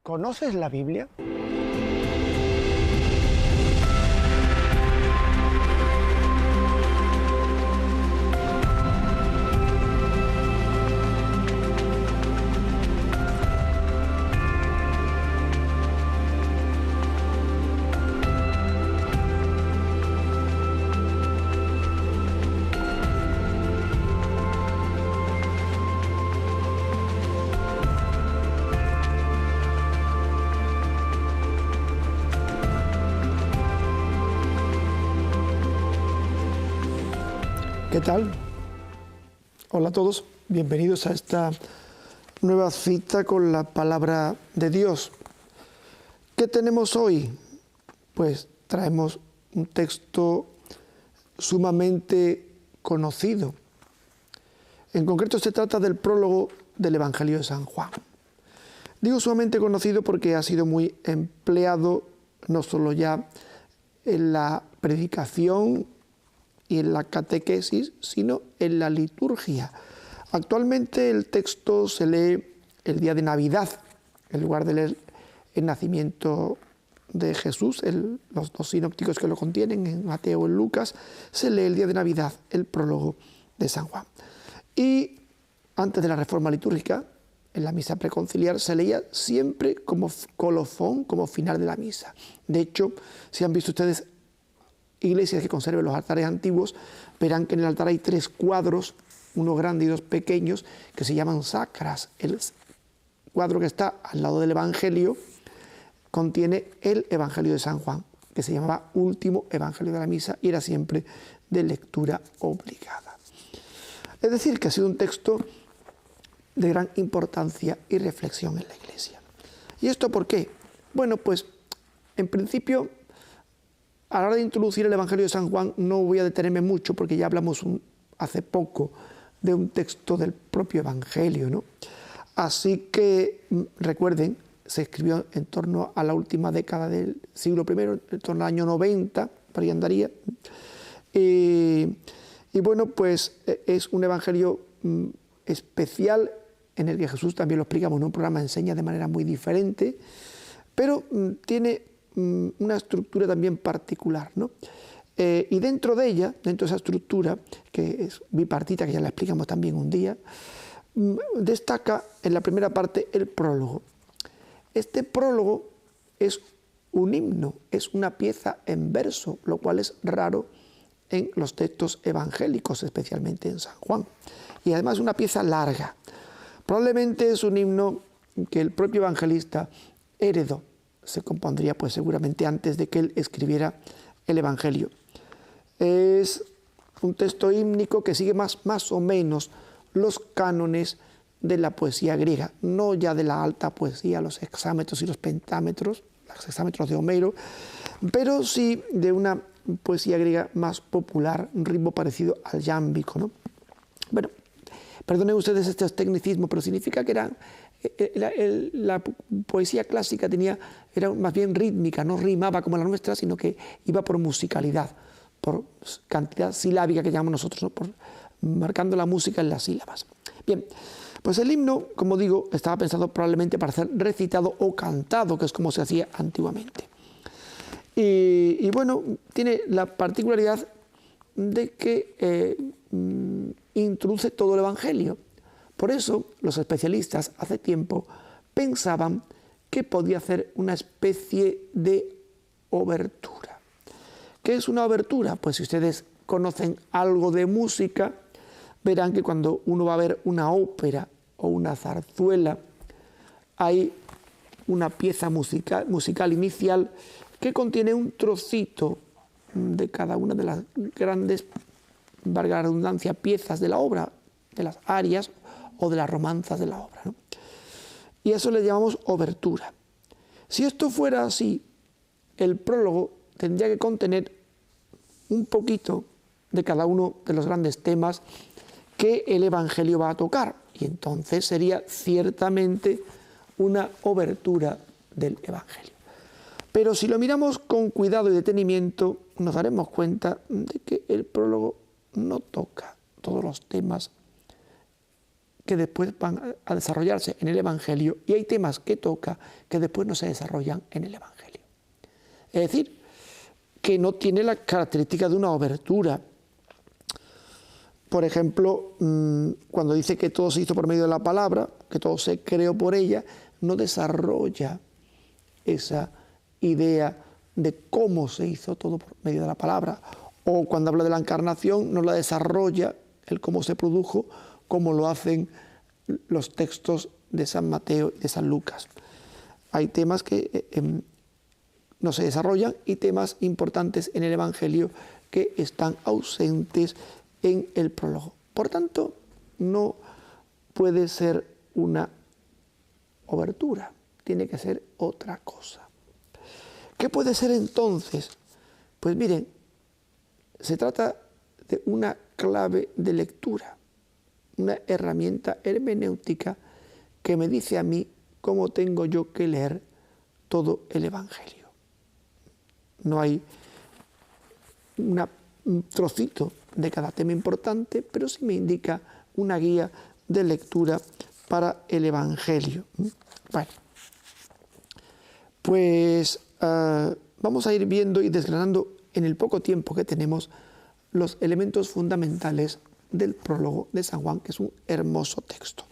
¿Conoces la Biblia? ¿Qué tal? Hola a todos, bienvenidos a esta nueva cita con la palabra de Dios. ¿Qué tenemos hoy? Pues traemos un texto sumamente conocido. En concreto se trata del prólogo del Evangelio de San Juan. Digo sumamente conocido porque ha sido muy empleado no solo ya en la predicación y en la catequesis, sino en la liturgia. Actualmente el texto se lee el día de Navidad, en lugar de leer el nacimiento de Jesús, los dos sinópticos que lo contienen, en Mateo y en Lucas, se lee el día de Navidad, el prólogo de San Juan. Y antes de la reforma litúrgica, en la misa preconciliar, se leía siempre como colofón, como final de la misa. De hecho, si han visto ustedes iglesias que conserven los altares antiguos, verán que en el altar hay 3 cuadros, uno grande y 2 pequeños, que se llaman sacras. El cuadro que está al lado del Evangelio contiene el Evangelio de San Juan, que se llamaba último Evangelio de la misa y era siempre de lectura obligada. Es decir, que ha sido un texto de gran importancia y reflexión en la Iglesia. ¿Y esto por qué? Bueno, pues en principio, a la hora de introducir el Evangelio de San Juan no voy a detenerme mucho porque ya hablamos hace poco de un texto del propio Evangelio, ¿no? Así que recuerden, se escribió en torno a la última década del siglo I, en torno al año 90, por ahí andaría. Y bueno, pues es un Evangelio especial en el que Jesús, también lo explicamos en un programa, enseña de manera muy diferente, pero tiene una estructura también particular, ¿no? Y dentro de ella, dentro de esa estructura, que es bipartita, que ya la explicamos también un día, destaca en la primera parte el prólogo. Este prólogo es un himno, es una pieza en verso, lo cual es raro en los textos evangélicos, especialmente en San Juan. Y además una pieza larga. Probablemente es un himno que el propio evangelista heredó. Se compondría pues seguramente antes de que él escribiera el Evangelio. Es un texto hímnico que sigue más o menos los cánones de la poesía griega, no ya de la alta poesía, los hexámetros y los pentámetros, los hexámetros de Homero, pero sí de una poesía griega más popular, un ritmo parecido al yámbico, ¿no? Bueno, perdonen ustedes este tecnicismo, pero significa que la poesía clásica era más bien rítmica, no rimaba como la nuestra, sino que iba por musicalidad, por cantidad silábica que llamamos nosotros, ¿no? Por marcando la música en las sílabas. Bien, pues el himno, como digo, estaba pensado probablemente para ser recitado o cantado, que es como se hacía antiguamente. Y bueno, tiene la particularidad de que introduce todo el Evangelio. Por eso los especialistas hace tiempo pensaban que podía hacer una especie de obertura. ¿Qué es una obertura? Pues si ustedes conocen algo de música, verán que cuando uno va a ver una ópera o una zarzuela, hay una pieza musical inicial que contiene un trocito de cada una de las grandes, valga la redundancia, piezas de la obra, de las arias o de las romanzas de la obra, ¿no? Y eso le llamamos obertura. Si esto fuera así, el prólogo tendría que contener un poquito de cada uno de los grandes temas que el Evangelio va a tocar, y entonces sería ciertamente una obertura del Evangelio. Pero si lo miramos con cuidado y detenimiento, nos daremos cuenta de que el prólogo no toca todos los temas que después van a desarrollarse en el Evangelio y hay temas que toca que después no se desarrollan en el Evangelio. Es decir, que no tiene la característica de una obertura. Por ejemplo, cuando dice que todo se hizo por medio de la palabra, que todo se creó por ella, no desarrolla esa idea de cómo se hizo todo por medio de la palabra. O cuando habla de la encarnación, no la desarrolla el cómo se produjo, como lo hacen los textos de San Mateo y de San Lucas. Hay temas que no se desarrollan y temas importantes en el Evangelio que están ausentes en el prólogo. Por tanto, no puede ser una obertura, tiene que ser otra cosa. ¿Qué puede ser entonces? Pues miren, se trata de una clave de lectura, una herramienta hermenéutica que me dice a mí cómo tengo yo que leer todo el Evangelio. No hay un trocito de cada tema importante, pero sí me indica una guía de lectura para el Evangelio. Bueno, pues vamos a ir viendo y desgranando en el poco tiempo que tenemos los elementos fundamentales del prólogo de San Juan, que es un hermoso texto.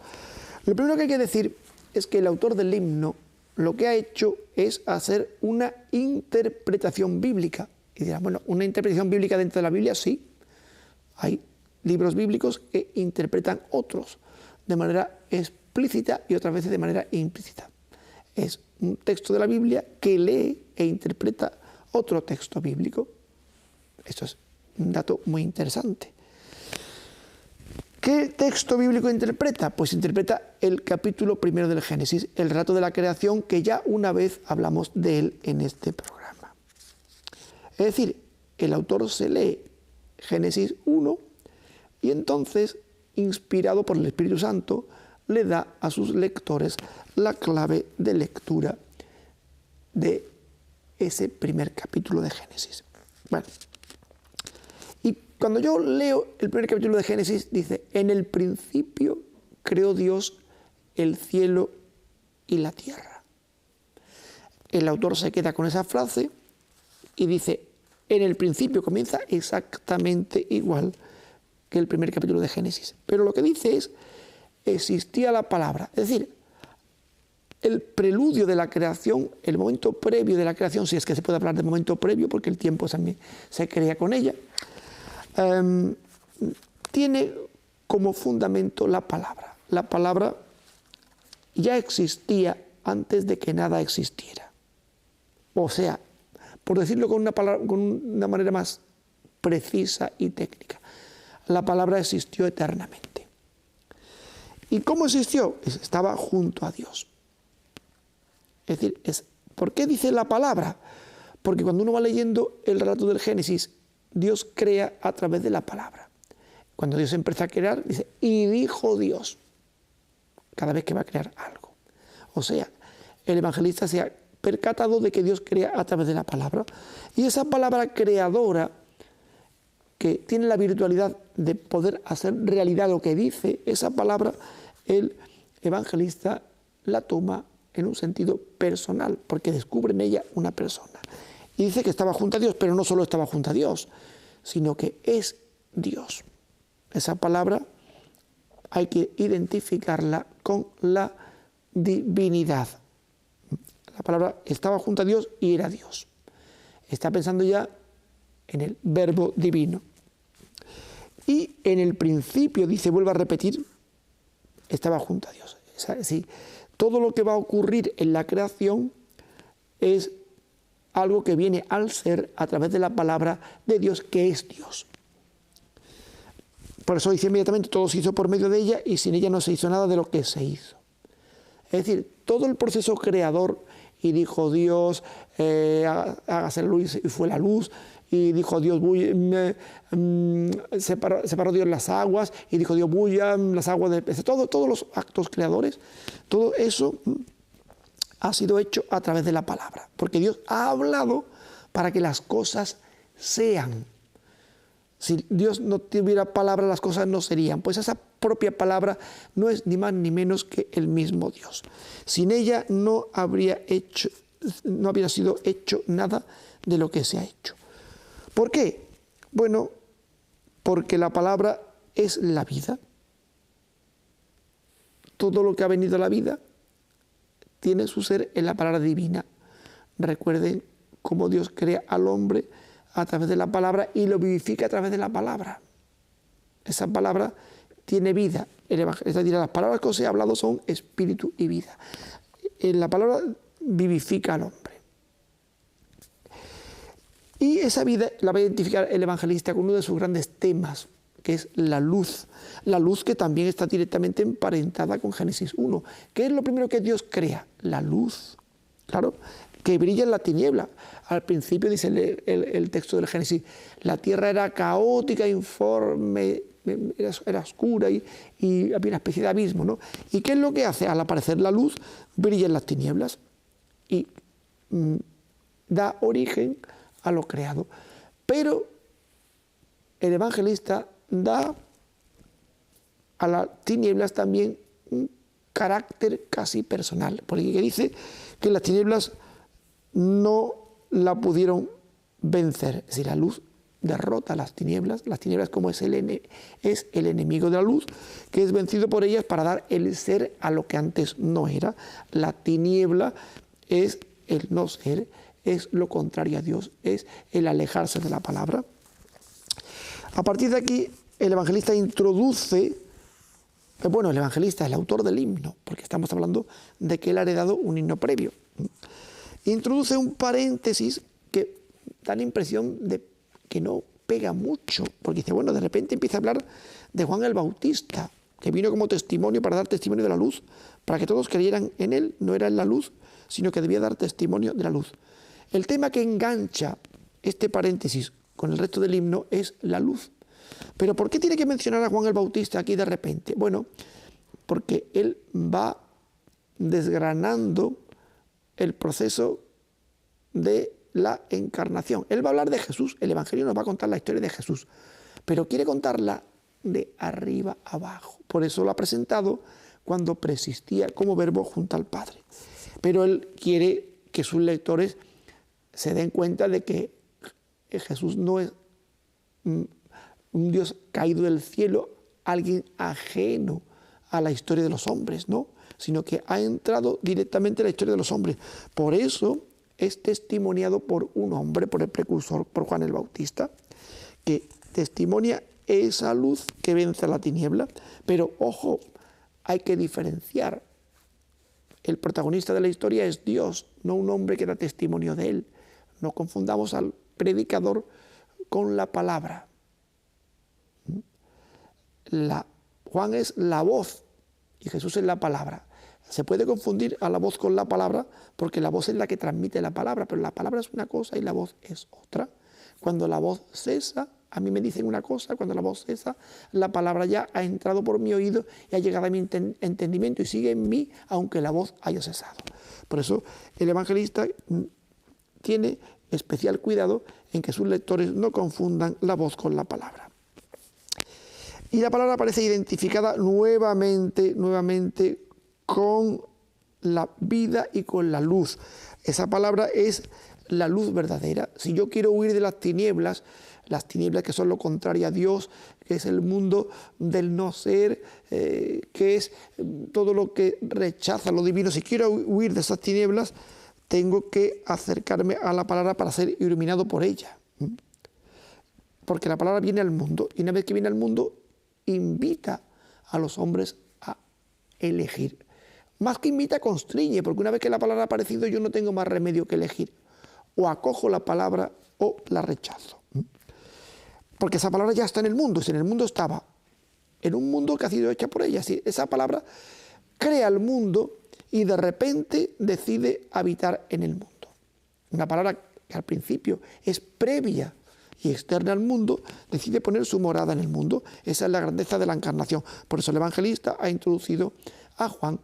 Lo primero que hay que decir es que el autor del himno lo que ha hecho es hacer una interpretación bíblica. Y dirán, bueno, ¿una interpretación bíblica dentro de la Biblia? Sí. Hay libros bíblicos que interpretan otros de manera explícita y otras veces de manera implícita. Es un texto de la Biblia que lee e interpreta otro texto bíblico. Esto es un dato muy interesante. ¿Qué texto bíblico interpreta? Pues interpreta el capítulo 1 del Génesis, el relato de la creación, que ya una vez hablamos de él en este programa. Es decir, el autor se lee Génesis 1 y entonces, inspirado por el Espíritu Santo, le da a sus lectores la clave de lectura de ese primer capítulo de Génesis. Bueno, y cuando yo leo el primer capítulo de Génesis, dice, en el principio creó Dios el cielo y la tierra. El autor se queda con esa frase y dice, en el principio comienza exactamente igual que el primer capítulo de Génesis. Pero lo que dice es, existía la palabra. Es decir, el preludio de la creación, el momento previo de la creación, si es que se puede hablar de momento previo, porque el tiempo también se crea con ella, tiene como fundamento la palabra. La palabra ya existía antes de que nada existiera. O sea, por decirlo con una manera más precisa y técnica, la palabra existió eternamente. ¿Y cómo existió? Estaba junto a Dios. Es decir, ¿por qué dice la palabra? Porque cuando uno va leyendo el relato del Génesis, Dios crea a través de la palabra. Cuando Dios empieza a crear, dice, y dijo Dios, cada vez que va a crear algo. O sea, el evangelista se ha percatado de que Dios crea a través de la palabra. Y esa palabra creadora, que tiene la virtualidad de poder hacer realidad lo que dice, esa palabra, el evangelista la toma en un sentido personal, porque descubre en ella una persona. Y dice que estaba junto a Dios, pero no solo estaba junto a Dios, sino que es Dios. Esa palabra hay que identificarla con la divinidad. La palabra estaba junto a Dios y era Dios. Está pensando ya en el verbo divino. Y en el principio, dice, vuelve a repetir, estaba junto a Dios. Es decir, todo lo que va a ocurrir en la creación es algo que viene al ser a través de la palabra de Dios, que es Dios. Por eso dice inmediatamente, todo se hizo por medio de ella y sin ella no se hizo nada de lo que se hizo. Es decir, todo el proceso creador, y dijo Dios, hágase la luz, y fue la luz, y dijo Dios, separó Dios las aguas, y dijo Dios, bullan las aguas del pez. Todos los actos creadores, todo eso ha sido hecho a través de la palabra, porque Dios ha hablado para que las cosas sean. Si Dios no tuviera palabra, las cosas no serían. Pues esa propia palabra no es ni más ni menos que el mismo Dios. Sin ella no habría sido hecho nada de lo que se ha hecho. ¿Por qué? Bueno, porque la palabra es la vida. Todo lo que ha venido a la vida tiene su ser en la palabra divina. Recuerden cómo Dios crea al hombre a través de la palabra y lo vivifica a través de la palabra. Esa palabra tiene vida. Es decir, las palabras que os he hablado son espíritu y vida. La palabra vivifica al hombre. Y esa vida la va a identificar el evangelista con uno de sus grandes temas, que es la luz. La luz que también está directamente emparentada con Génesis 1. ¿Qué es lo primero que Dios crea? La luz. Claro, que brilla en la tiniebla. Al principio dice el texto del Génesis, la tierra era caótica, informe, era oscura y había una especie de abismo, ¿no? ¿Y qué es lo que hace? Al aparecer la luz, brilla en las tinieblas y da origen a lo creado. Pero el evangelista da a las tinieblas también un carácter casi personal, porque dice que las tinieblas no la pudieron vencer. Es decir, la luz derrota a las tinieblas como es el enemigo de la luz, que es vencido por ellas para dar el ser a lo que antes no era. La tiniebla es el no ser, es lo contrario a Dios, es el alejarse de la palabra. A partir de aquí, el evangelista introduce, bueno, el evangelista es el autor del himno, porque estamos hablando de que él ha heredado un himno previo. Introduce un paréntesis que da la impresión de que no pega mucho, porque dice, bueno, de repente empieza a hablar de Juan el Bautista, que vino como testimonio para dar testimonio de la luz, para que todos creyeran en él, no era en la luz, sino que debía dar testimonio de la luz. El tema que engancha este paréntesis con el resto del himno es la luz. Pero ¿por qué tiene que mencionar a Juan el Bautista aquí de repente? Bueno, porque él va desgranando el proceso de la encarnación. Él va a hablar de Jesús, el Evangelio nos va a contar la historia de Jesús, pero quiere contarla de arriba abajo. Por eso lo ha presentado cuando preexistía como verbo junto al Padre. Pero él quiere que sus lectores se den cuenta de que Jesús no es un Dios caído del cielo, alguien ajeno a la historia de los hombres, ¿no? Sino que ha entrado directamente en la historia de los hombres. Por eso es testimoniado por un hombre, por el precursor, por Juan el Bautista, que testimonia esa luz que vence a la tiniebla. Pero, ojo, hay que diferenciar. El protagonista de la historia es Dios, no un hombre que da testimonio de él. No confundamos al predicador con la palabra. Juan es la voz y Jesús es la palabra. Se puede confundir a la voz con la palabra porque la voz es la que transmite la palabra, pero la palabra es una cosa y la voz es otra. Cuando la voz cesa, a mí me dicen una cosa, cuando la voz cesa, la palabra ya ha entrado por mi oído y ha llegado a mi entendimiento y sigue en mí aunque la voz haya cesado. Por eso el evangelista tiene especial cuidado en que sus lectores no confundan la voz con la palabra. Y la palabra aparece identificada nuevamente con la vida y con la luz. Esa palabra es la luz verdadera. Si yo quiero huir de las tinieblas que son lo contrario a Dios, que es el mundo del no ser, que es todo lo que rechaza lo divino, si quiero huir de esas tinieblas, tengo que acercarme a la palabra para ser iluminado por ella. Porque la palabra viene al mundo y una vez que viene al mundo, invita a los hombres a elegir. Más que invita, constriñe, porque una vez que la palabra ha aparecido yo no tengo más remedio que elegir. O acojo la palabra o la rechazo. Porque esa palabra ya está en el mundo, si en el mundo estaba, en un mundo que ha sido hecha por ella. Si esa palabra crea el mundo y de repente decide habitar en el mundo. Una palabra que al principio es previa y externa al mundo, decide poner su morada en el mundo. Esa es la grandeza de la encarnación. Por eso el evangelista ha introducido a Juan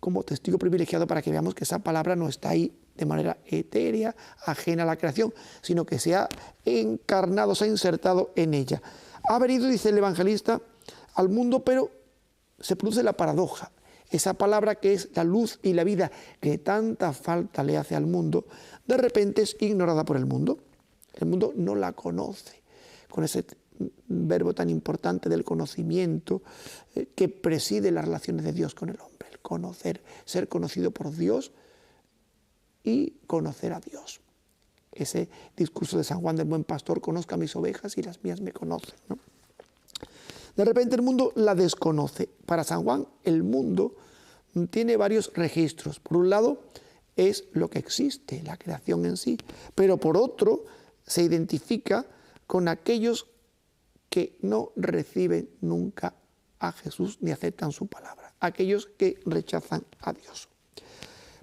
como testigo privilegiado para que veamos que esa palabra no está ahí de manera etérea, ajena a la creación, sino que se ha encarnado, se ha insertado en ella. Ha venido, dice el evangelista, al mundo, pero se produce la paradoja. Esa palabra que es la luz y la vida, que tanta falta le hace al mundo, de repente es ignorada por el mundo. El mundo no la conoce, con ese verbo tan importante del conocimiento que preside las relaciones de Dios con el hombre. El conocer, ser conocido por Dios y conocer a Dios. Ese discurso de San Juan del Buen Pastor: conozca mis ovejas y las mías me conocen, ¿no? De repente el mundo la desconoce. Para San Juan el mundo tiene varios registros. Por un lado es lo que existe, la creación en sí, pero por otro se identifica con aquellos que no reciben nunca a Jesús ni aceptan su palabra, aquellos que rechazan a Dios.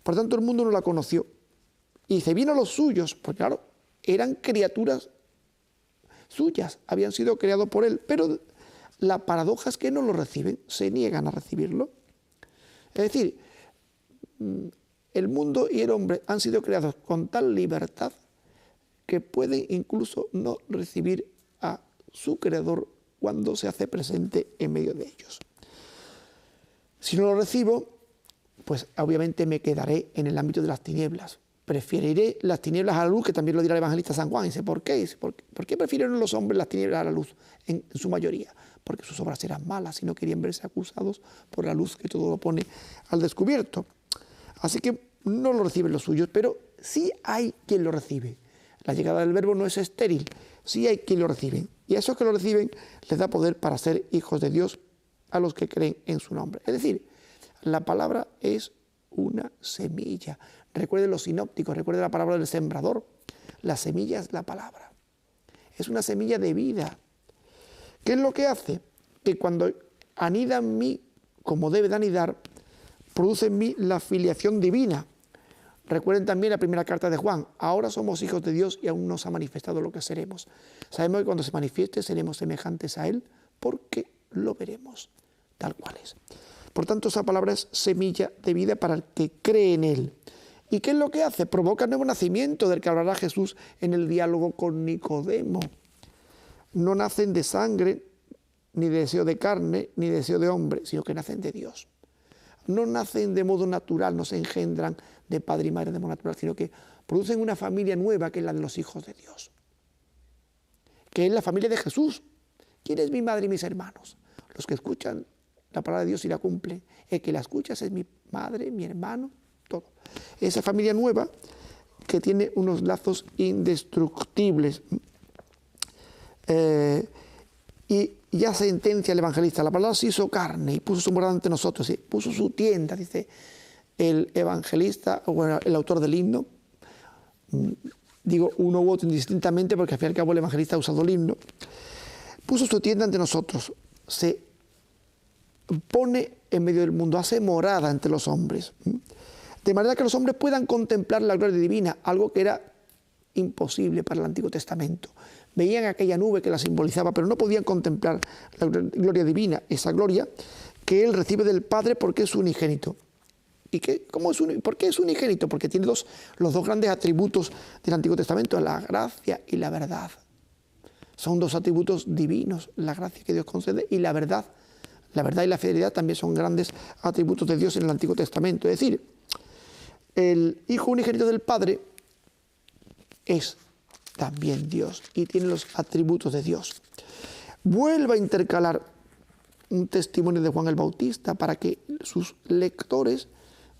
Por tanto, el mundo no la conoció y se vino a los suyos, porque claro, eran criaturas suyas, habían sido creados por él, pero la paradoja es que no lo reciben, se niegan a recibirlo. Es decir, el mundo y el hombre han sido creados con tal libertad que pueden incluso no recibir a su creador cuando se hace presente en medio de ellos. Si no lo recibo, pues obviamente me quedaré en el ámbito de las tinieblas. Preferiré las tinieblas a la luz, que también lo dirá el evangelista San Juan. Dice, ¿por qué? Dice, ¿por qué prefieren los hombres las tinieblas a la luz en su mayoría? Porque sus obras eran malas y no querían verse acusados por la luz que todo lo pone al descubierto. Así que no lo reciben los suyos, pero sí hay quien lo recibe. La llegada del Verbo no es estéril, sí hay quien lo recibe. Y a esos que lo reciben les da poder para ser hijos de Dios a los que creen en su nombre. Es decir, la palabra es una semilla. Recuerden los sinópticos, recuerden la palabra del sembrador. La semilla es la palabra. Es una semilla de vida. ¿Qué es lo que hace? Que cuando anida en mí, como debe de anidar, produce en mí la filiación divina. Recuerden también la primera carta de Juan: ahora somos hijos de Dios y aún no se ha manifestado lo que seremos. Sabemos que cuando se manifieste seremos semejantes a Él porque lo veremos tal cual es. Por tanto, esa palabra es semilla de vida para el que cree en Él. ¿Y qué es lo que hace? Provoca el nuevo nacimiento del que hablará Jesús en el diálogo con Nicodemo. No nacen de sangre, ni de deseo de carne, ni de deseo de hombre, sino que nacen de Dios. No nacen de modo natural, no se engendran de padre y madre de modo natural, sino que producen una familia nueva, que es la de los hijos de Dios, que es la familia de Jesús. ¿Quién es mi madre y mis hermanos? Los que escuchan la palabra de Dios y la cumplen. El que la escucha es mi madre, mi hermano, todo. Esa familia nueva que tiene unos lazos indestructibles. Y ya sentencia el evangelista: la palabra se hizo carne y puso su morada ante nosotros, ¿sí? Puso su tienda, dice el evangelista, bueno, el autor del himno. Digo uno u otro indistintamente porque al fin y al cabo el evangelista ha usado el himno. Puso su tienda ante nosotros, se pone en medio del mundo, hace morada entre los hombres, de manera que los hombres puedan contemplar la gloria divina, algo que era imposible para el Antiguo Testamento. Veían aquella nube que la simbolizaba, pero no podían contemplar la gloria divina, esa gloria que Él recibe del Padre porque es unigénito. ¿Y por qué es unigénito? Porque tiene los dos grandes atributos del Antiguo Testamento, la gracia y la verdad. Son dos atributos divinos, la gracia que Dios concede y la verdad. La verdad y la fidelidad también son grandes atributos de Dios en el Antiguo Testamento. Es decir, el Hijo unigénito del Padre es también Dios y tiene los atributos de Dios. Vuelve a intercalar un testimonio de Juan el Bautista para que sus lectores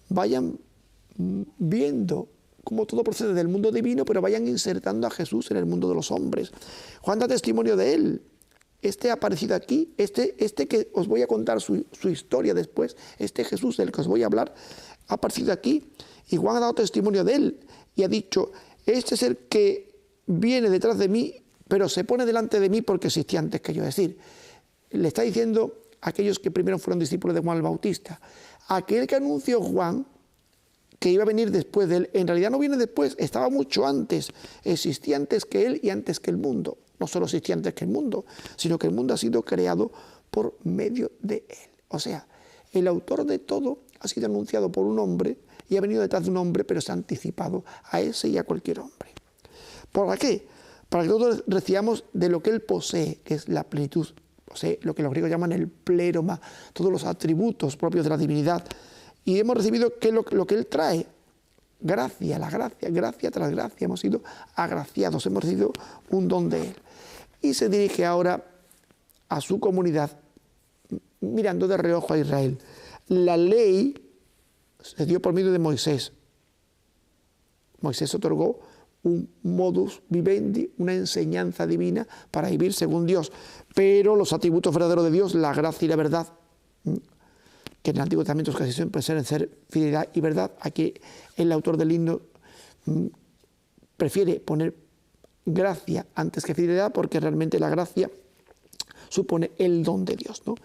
vayan viendo cómo todo procede del mundo divino, pero vayan insertando a Jesús en el mundo de los hombres. Juan da testimonio de Él. Este ha aparecido aquí, este que os voy a contar su historia después, este Jesús del que os voy a hablar, ha aparecido aquí, y Juan ha dado testimonio de Él y ha dicho: este es el que viene detrás de mí, pero se pone delante de mí porque existía antes que yo. Es decir, le está diciendo a aquellos que primero fueron discípulos de Juan el Bautista: aquel que anunció Juan, que iba a venir después de él, en realidad no viene después, estaba mucho antes, existía antes que él y antes que el mundo. No solo existía antes que el mundo, sino que el mundo ha sido creado por medio de él. O sea, el autor de todo ha sido anunciado por un hombre y ha venido detrás de un hombre, pero se ha anticipado a ese y a cualquier hombre. ¿Para qué? Para que todos recibamos de lo que él posee, que es la plenitud o sea, lo que los griegos llaman el pléroma, todos los atributos propios de la divinidad. Y hemos recibido lo que Él trae, gracia, la gracia, gracia tras gracia, hemos sido agraciados, hemos recibido un don de Él. Y se dirige ahora a su comunidad, mirando de reojo a Israel. La ley se dio por medio de Moisés. Moisés otorgó un modus vivendi, una enseñanza divina para vivir según Dios. Pero los atributos verdaderos de Dios, la gracia y la verdad, que en el Antiguo Testamento casi siempre suelen ser fidelidad y verdad, aquí el autor del himno prefiere poner gracia antes que fidelidad, porque realmente la gracia supone el don de Dios, ¿no?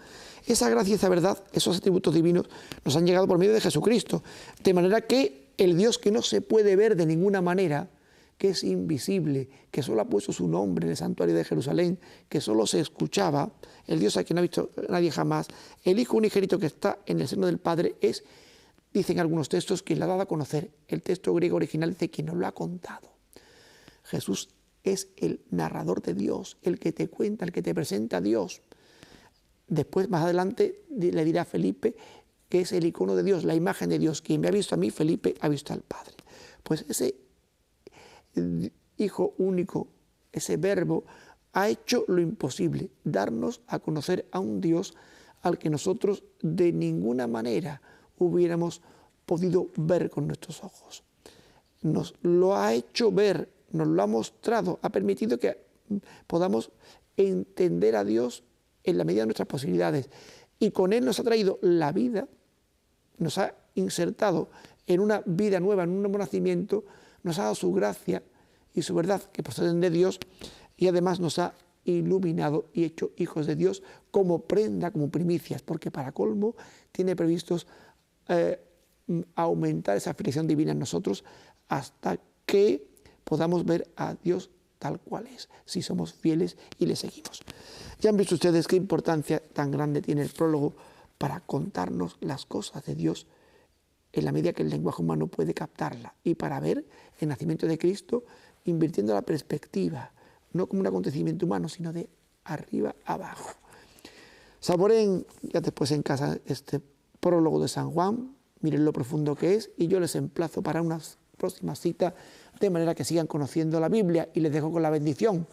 Esa gracia y esa verdad, esos atributos divinos, nos han llegado por medio de Jesucristo, de manera que el Dios que no se puede ver de ninguna manera, que es invisible, que solo ha puesto su nombre en el santuario de Jerusalén, que solo se escuchaba, el Dios a quien no ha visto nadie jamás, el Hijo unigénito que está en el seno del Padre es, dicen algunos textos, quien lo ha dado a conocer. El texto griego original dice quien nos lo ha contado. Jesús es el narrador de Dios, el que te cuenta, el que te presenta a Dios. Después, más adelante, le dirá a Felipe que es el icono de Dios, la imagen de Dios. Quien me ha visto a mí, Felipe, ha visto al Padre. Pues ese Hijo único, ese verbo, ha hecho lo imposible, darnos a conocer a un Dios al que nosotros de ninguna manera hubiéramos podido ver con nuestros ojos. Nos lo ha hecho ver, nos lo ha mostrado, ha permitido que podamos entender a Dios en la medida de nuestras posibilidades. Y con Él nos ha traído la vida, nos ha insertado en una vida nueva, en un nuevo nacimiento, nos ha dado su gracia y su verdad que proceden de Dios, y además nos ha iluminado y hecho hijos de Dios como prenda, como primicias, porque para colmo tiene previstos aumentar esa filiación divina en nosotros hasta que podamos ver a Dios tal cual es, si somos fieles y le seguimos. Ya han visto ustedes qué importancia tan grande tiene el prólogo para contarnos las cosas de Dios en la medida que el lenguaje humano puede captarla, y para ver el nacimiento de Cristo invirtiendo la perspectiva, no como un acontecimiento humano, sino de arriba abajo. Saboreen ya después en casa este prólogo de San Juan, miren lo profundo que es, y yo les emplazo para una próxima cita, de manera que sigan conociendo la Biblia, y les dejo con la bendición.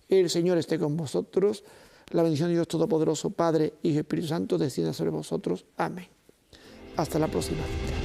El Señor esté con vosotros, la bendición de Dios Todopoderoso, Padre, Hijo y Espíritu Santo, descienda sobre vosotros. Amén. Hasta la próxima cita.